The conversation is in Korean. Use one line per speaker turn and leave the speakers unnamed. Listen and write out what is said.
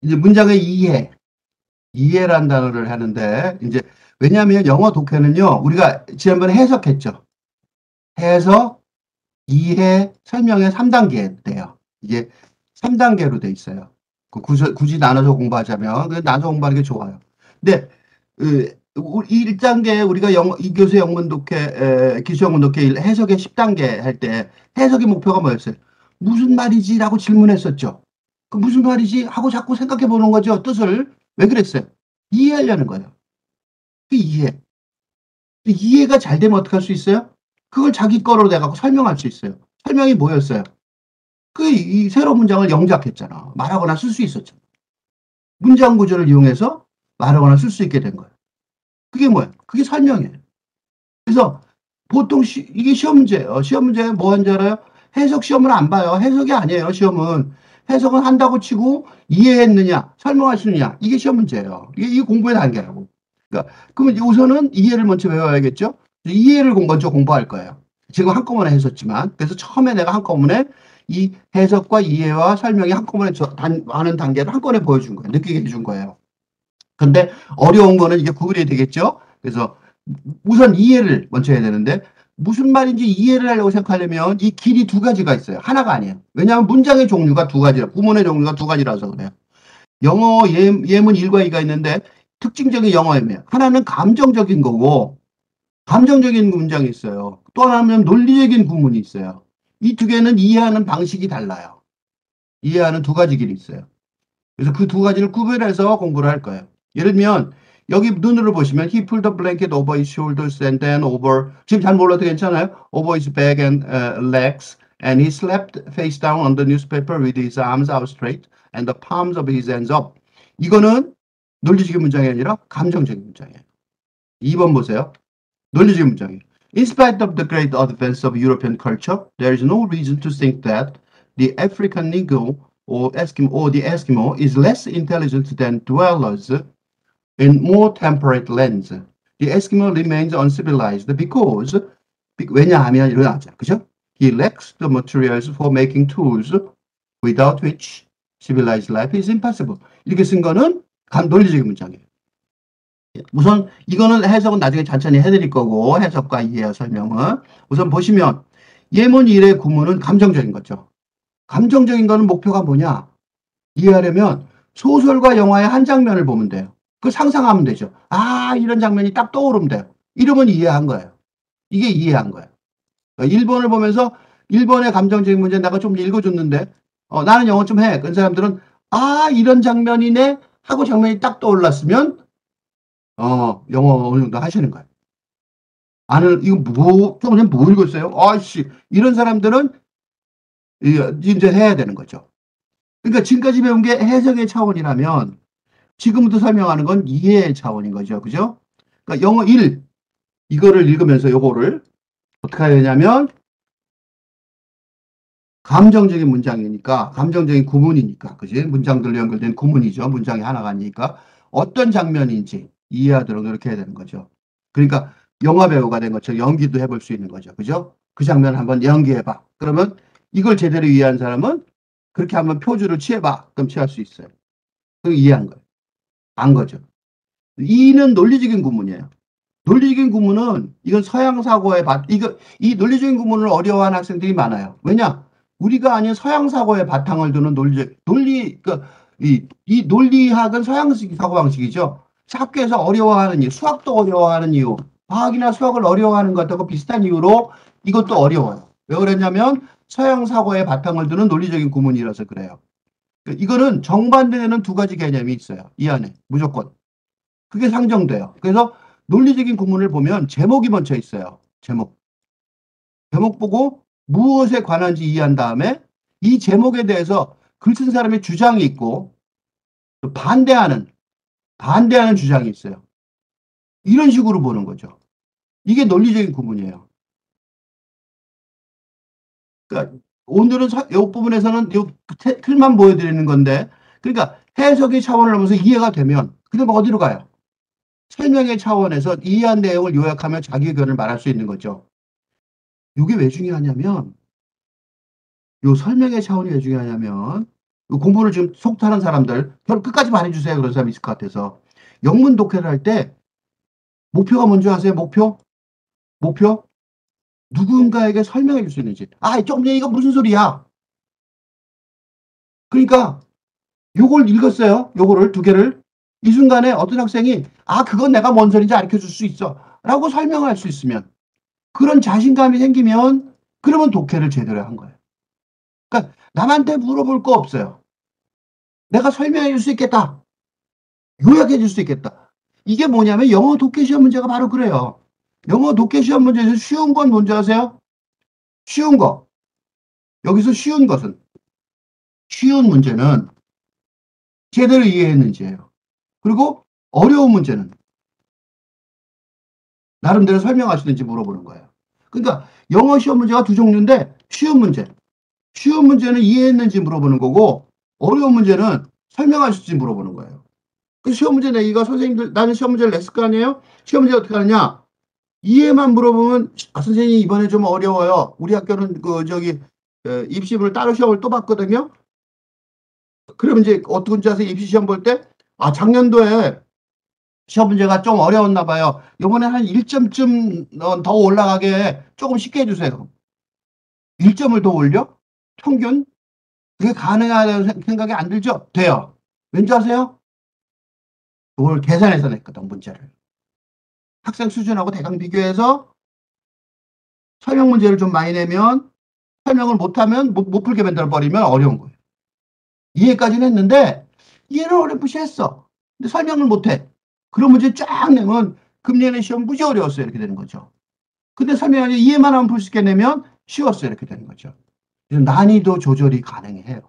이제 문장의 이해란 단어를 하는데, 이제, 왜냐하면 영어 독해는요, 우리가 지난번에 해석했죠. 해석, 이해, 설명의 3단계 돼요. 이게 3단계로 돼 있어요. 굳이 나눠서 공부하자면, 나눠서 공부하는 게 좋아요. 근데, 1단계 우리가 이 교수 영문 독해, 기초 영문 독해 해석의 10단계 할 때, 해석의 목표가 뭐였어요? 무슨 말이지? 라고 질문했었죠. 그 무슨 말이지? 하고 자꾸 생각해 보는 거죠. 뜻을. 왜 그랬어요? 이해하려는 거예요. 그 이해가 잘 되면 어떻게 할 수 있어요? 그걸 자기 거로 내가 설명할 수 있어요. 설명이 뭐였어요? 이 새로운 문장을 영작했잖아. 말하거나 쓸 수 있었잖아. 문장 구조를 이용해서 말하거나 쓸 수 있게 된 거예요. 그게 뭐예요? 그게 설명이에요. 그래서 보통 이게 시험 문제예요. 시험 문제 뭐 하는지 알아요? 해석 시험을 안 봐요. 해석이 아니에요. 시험은. 해석은 한다고 치고 이해했느냐, 설명할 수 있느냐. 이게 시험 문제예요. 이게 공부의 단계라고. 그러니까 그러면 우선은 이해를 먼저 외워야겠죠? 이해를 먼저 공부할 거예요. 지금 한꺼번에 했었지만. 그래서 처음에 내가 한꺼번에 이 해석과 이해와 설명이 한꺼번에 하는 단계를 한꺼번에 보여준 거예요. 느끼게 해준 거예요. 근데 어려운 거는 이게 구분이 되겠죠? 그래서 우선 이해를 먼저 해야 되는데 무슨 말인지 이해를 하려고 생각하려면 이 길이 두 가지가 있어요. 하나가 아니에요. 왜냐하면 문장의 종류가 두 가지라, 구문의 종류가 두 가지라서 그래요. 영어 예문 1과 2가 있는데 특징적인 영어 예문. 하나는 감정적인 거고 감정적인 문장이 있어요. 또 하나는 논리적인 구문이 있어요. 이 두 개는 이해하는 방식이 달라요. 이해하는 두 가지 길이 있어요. 그래서 그 두 가지를 구별해서 공부를 할 거예요. 예를 들면 여기 눈으로 보시면 he pulled the blanket over his shoulders and then over 지금 잘 몰라도 괜찮아요. over his back and legs and he slept face down on the newspaper with his arms out straight and the palms of his hands up. 이거는 논리적인 문장이 아니라 감정적인 문장이에요. 2번 보세요. 논리적인 문장이에요. In spite of the great advance of European culture, there is no reason to think that the African Negro or the Eskimo is less intelligent than dwellers in more temperate lands. The Eskimo remains uncivilized because 왜냐하면 일어나죠. 그죠? He lacks the materials for making tools without which civilized life is impossible. 이렇게 쓴 거는 논리적인 문장이에요. 우선 이거는 해석은 나중에 천천히 해드릴 거고 해석과 이해 설명은 우선 보시면 예문 1의 구문은 감정적인 거죠. 감정적인 거는 목표가 뭐냐? 이해하려면 소설과 영화의 한 장면을 보면 돼요. 그 상상하면 되죠. 아, 이런 장면이 딱 떠오르면 돼요. 이러면 이해한 거예요. 이게 이해한 거예요. 그러니까 일본을 보면서 일본의 감정적인 문제 내가 좀 읽어줬는데 나는 영어 좀 해. 그런 사람들은 아, 이런 장면이네 하고 장면이 딱 떠올랐으면 영어 어느 정도 하시는 거예요. 이거 좀 전에 뭐 읽었어요? 아씨, 이런 사람들은 이제 해야 되는 거죠. 그러니까 지금까지 배운 게 해석의 차원이라면 지금부터 설명하는 건 이해의 차원인 거죠. 그죠? 그러니까 영어 1, 이거를 읽으면서 요거를 어떻게 해야 되냐면 감정적인 문장이니까, 감정적인 구문이니까, 그지? 문장들로 연결된 구문이죠. 문장이 하나가 아니니까 어떤 장면인지 이해하도록 노력해야 되는 거죠. 그러니까 영화 배우가 된 것처럼 연기도 해볼 수 있는 거죠. 그죠? 그 장면 한번 연기해봐. 그러면 이걸 제대로 이해한 사람은 그렇게 한번 표주를 취해봐. 그럼 취할 수 있어요. 그럼 이해한 거예요. 안 거죠. 이는 논리적인 구문이에요. 논리적인 구문은 이건 서양 사고의 이 논리적인 구문을 어려워하는 학생들이 많아요. 왜냐? 우리가 아닌 서양 사고의 바탕을 두는 그러니까 이 논리학은 서양식 사고방식이죠. 학교에서 어려워하는 이유, 수학도 어려워하는 이유, 과학이나 수학을 어려워하는 것하고 비슷한 이유로 이것도 어려워요. 왜 그랬냐면 서양 사고의 바탕을 두는 논리적인 구문이라서 그래요. 이거는 정반대되는 두 가지 개념이 있어요. 이 안에 무조건. 그게 상정돼요. 그래서 논리적인 구문을 보면 제목이 먼저 있어요. 제목. 제목 보고 무엇에 관한지 이해한 다음에 이 제목에 대해서 글 쓴 사람의 주장이 있고 반대하는 주장이 있어요. 이런 식으로 보는 거죠. 이게 논리적인 구문이에요. 그러니까 오늘은 이 부분에서는 이 틀만 보여드리는 건데, 그러니까 해석의 차원을 넘어서 이해가 되면 그럼 어디로 가요? 설명의 차원에서 이해한 내용을 요약하며 자기 의견을 말할 수 있는 거죠. 이게 왜 중요하냐면, 요 설명의 차원이 왜 중요하냐면, 공부를 지금 속타는 사람들, 끝까지 말해주세요. 그런 사람이 있을 것 같아서. 영문 독해를 할 때 목표가 뭔지 아세요? 목표? 목표? 누군가에게 설명해 줄 수 있는지. 아, 조금 전에 이거 무슨 소리야? 그러니까 요걸 읽었어요. 요거를 두 개를. 이 순간에 어떤 학생이 아, 그건 내가 뭔 소리인지 가르쳐 줄 수 있어. 라고 설명할 수 있으면 그런 자신감이 생기면 그러면 독해를 제대로 한 거예요. 그러니까 남한테 물어볼 거 없어요. 내가 설명해 줄 수 있겠다. 요약해 줄 수 있겠다. 이게 뭐냐면 영어 독해 시험 문제가 바로 그래요. 영어 독해 시험 문제에서 쉬운 건 뭔지 아세요? 쉬운 거. 여기서 쉬운 것은 쉬운 문제는 제대로 이해했는지예요. 그리고 어려운 문제는 나름대로 설명할 수 있는지 물어보는 거예요. 그러니까 영어 시험 문제가 두 종류인데 쉬운 문제. 쉬운 문제는 이해했는지 물어보는 거고 어려운 문제는 설명할 수 있는지 물어보는 거예요. 그 시험 문제 내기가 선생님들 나는 시험 문제를 냈을 거 아니에요? 시험 문제 어떻게 하느냐? 이해만 물어보면 아, 선생님 이번에 좀 어려워요. 우리 학교는 그 저기 입시를 따로 시험을 또 봤거든요. 그러면 이제 어떤 지 아세요? 입시 시험 볼 때 아, 작년도에 시험 문제가 좀 어려웠나 봐요. 이번에 한 1점쯤 더 올라가게 조금 쉽게 해주세요. 1점을 더 올려? 평균? 그게 가능하다는 생각이 안 들죠? 돼요. 왠지 아세요? 그걸 계산해서 냈거든, 문제를. 학생 수준하고 대강 비교해서 설명 문제를 좀 많이 내면 설명을 못하면 못 풀게 만들어버리면 어려운 거예요. 이해까지는 했는데 이해는 어렴풋이 했어. 근데 설명을 못해. 그런 문제 쫙 내면 금년에 시험 무지 어려웠어요. 이렇게 되는 거죠. 근데 설명이 이해만 하면 풀 수 있게 내면 쉬웠어요. 이렇게 되는 거죠. 난이도 조절이 가능해요.